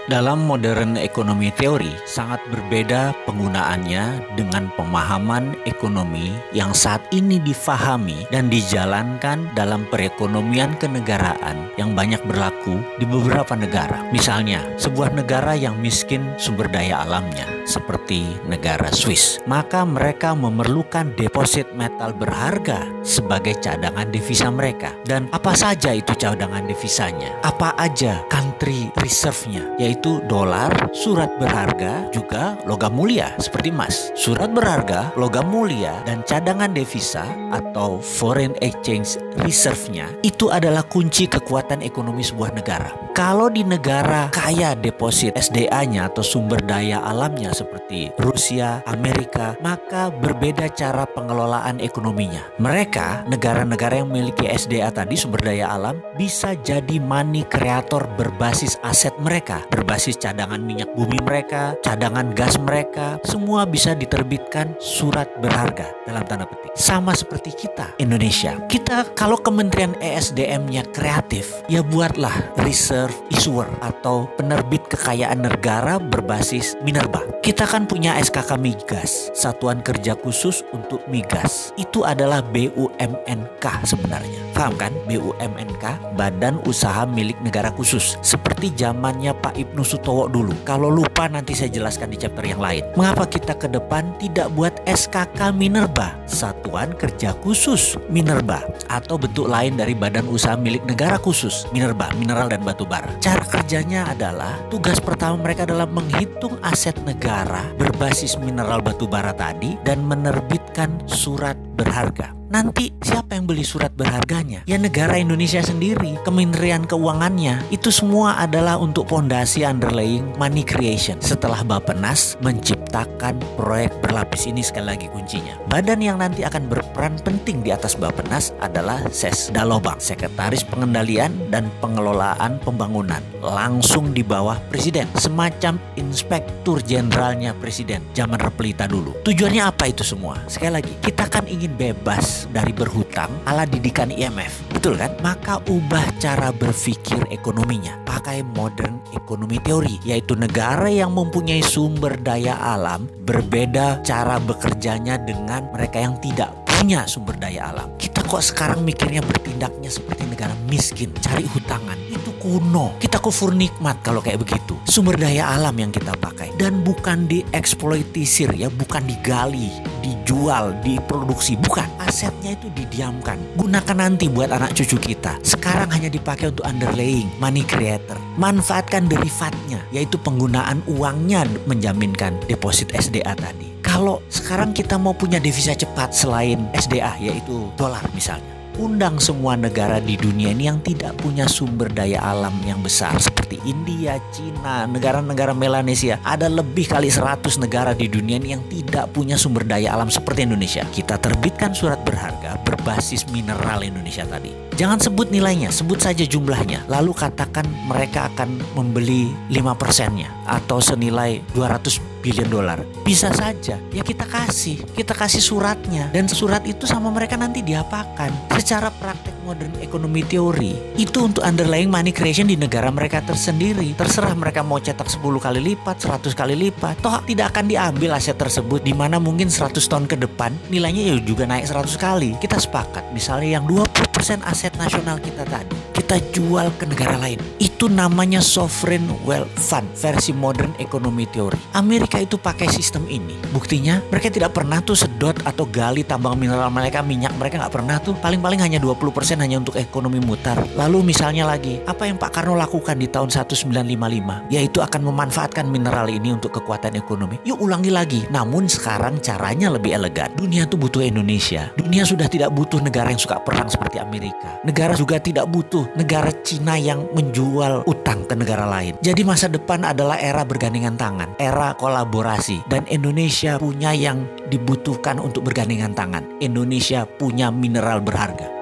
Dalam modern ekonomi teori, sangat berbeda penggunaannya dengan pemahaman ekonomi yang saat ini difahami dan dijalankan dalam perekonomian kenegaraan yang banyak berlaku di beberapa negara. Misalnya, sebuah negara yang miskin sumber daya alamnya, seperti negara Swiss, maka mereka memerlukan deposit metal berharga sebagai cadangan devisa mereka. Dan apa saja itu cadangan devisanya? Apa aja country reserve-nya? Yaitu dolar, surat berharga, juga logam mulia seperti emas. Surat berharga, logam mulia, dan cadangan devisa atau foreign exchange reserve-nya itu adalah kunci kekuatan ekonomi sebuah negara. Kalau di negara kaya deposit SDA-nya atau sumber daya alamnya seperti Rusia, Amerika, maka berbeda cara pengelolaan ekonominya. Mereka, negara-negara yang memiliki SDA tadi, sumber daya alam, bisa jadi money creator berbasis aset mereka, berbasis cadangan minyak bumi mereka, cadangan gas mereka, semua bisa diterbitkan surat berharga dalam tanda petik. Sama seperti kita, Indonesia. Kita kalau Kementerian ESDM-nya kreatif, ya buatlah reserve issuer atau penerbit kekayaan negara berbasis minerba. Kita kan punya SKK Migas, Satuan Kerja Khusus untuk Migas. Itu adalah BUMNK sebenarnya. Paham kan? BUMNK, Badan Usaha Milik Negara Khusus. Seperti zamannya Pak Ibnu Sutowo dulu. Kalau lupa nanti saya jelaskan di chapter yang lain. Mengapa kita ke depan tidak buat SKK Minerba, Satuan Kerja Khusus Minerba, atau bentuk lain dari Badan Usaha Milik Negara Khusus Minerba, mineral dan batu bara. Cara kerjanya adalah tugas pertama mereka adalah menghitung aset negara berbasis mineral batu bara tadi dan menerbitkan surat berharga. Nanti siapa yang beli surat berharganya? Ya negara Indonesia sendiri, Kementerian Keuangannya. Itu semua adalah untuk fondasi underlying money creation. Setelah Bappenas menciptakan proyek berlapis, ini sekali lagi kuncinya. Badan yang nanti akan berperan penting di atas Bappenas adalah Sesdalobang, Sekretaris Pengendalian dan Pengelolaan Pembangunan, langsung di bawah Presiden, semacam inspektur jenderalnya Presiden zaman Repelita dulu. Tujuannya apa itu semua? Sekali lagi, kita kan ingin bebas dari berhutang ala didikan IMF, betul kan? Maka ubah cara berpikir ekonominya, pakai modern ekonomi teori, yaitu negara yang mempunyai sumber daya alam berbeda cara bekerjanya dengan mereka yang tidak punya sumber daya alam. Kita kok sekarang mikirnya bertindaknya seperti negara miskin, cari hutangan. Itu kuno. Kita kufur nikmat kalau kayak begitu. Sumber daya alam yang kita pakai dan bukan dieksploitisir ya, bukan digali, dijual, diproduksi, bukan. Asetnya itu didiamkan. Gunakan nanti buat anak cucu kita. Sekarang hanya dipakai untuk underlying money creator. Manfaatkan derivatnya, yaitu penggunaan uangnya menjaminkan deposit SDA tadi. Kalau sekarang kita mau punya devisa cepat selain SDA, yaitu dolar misalnya, undang semua negara di dunia ini yang tidak punya sumber daya alam yang besar seperti India, Cina, negara-negara Melanesia. Ada lebih kali 100 negara di dunia ini yang tidak punya sumber daya alam seperti Indonesia. Kita terbitkan surat berharga berbasis mineral Indonesia tadi. Jangan sebut nilainya, sebut saja jumlahnya. Lalu katakan mereka akan membeli 5%-nya atau senilai 200 billion dolar. Bisa saja, ya kita kasih suratnya, dan surat itu sama mereka nanti diapakan. Secara praktek modern ekonomi teori, itu untuk underlying money creation di negara mereka tersendiri. Terserah mereka mau cetak 10 kali lipat, 100 kali lipat, toh tidak akan diambil aset tersebut, di mana mungkin 100 tahun ke depan nilainya ya juga naik 100 kali. Kita sepakat, misalnya yang 20% aset nasional kita tadi, kita jual ke negara lain. Itu namanya sovereign wealth fund versi modern ekonomi teori. Amerika itu pakai sistem ini. Buktinya mereka tidak pernah tuh sedot atau gali tambang mineral mereka, minyak mereka nggak pernah tuh. Paling-paling hanya 20% hanya untuk ekonomi mutar. Lalu misalnya lagi, apa yang Pak Karno lakukan di tahun 1955? Yaitu akan memanfaatkan mineral ini untuk kekuatan ekonomi. Yuk ulangi lagi. Namun sekarang caranya lebih elegan. Dunia tuh butuh Indonesia. Dunia sudah tidak butuh negara yang suka perang seperti Amerika. Negara juga tidak butuh negara Cina yang menjual utang ke negara lain. Jadi masa depan adalah era bergandengan tangan, era kolaborasi, dan Indonesia punya yang dibutuhkan untuk bergandengan tangan. Indonesia punya mineral berharga.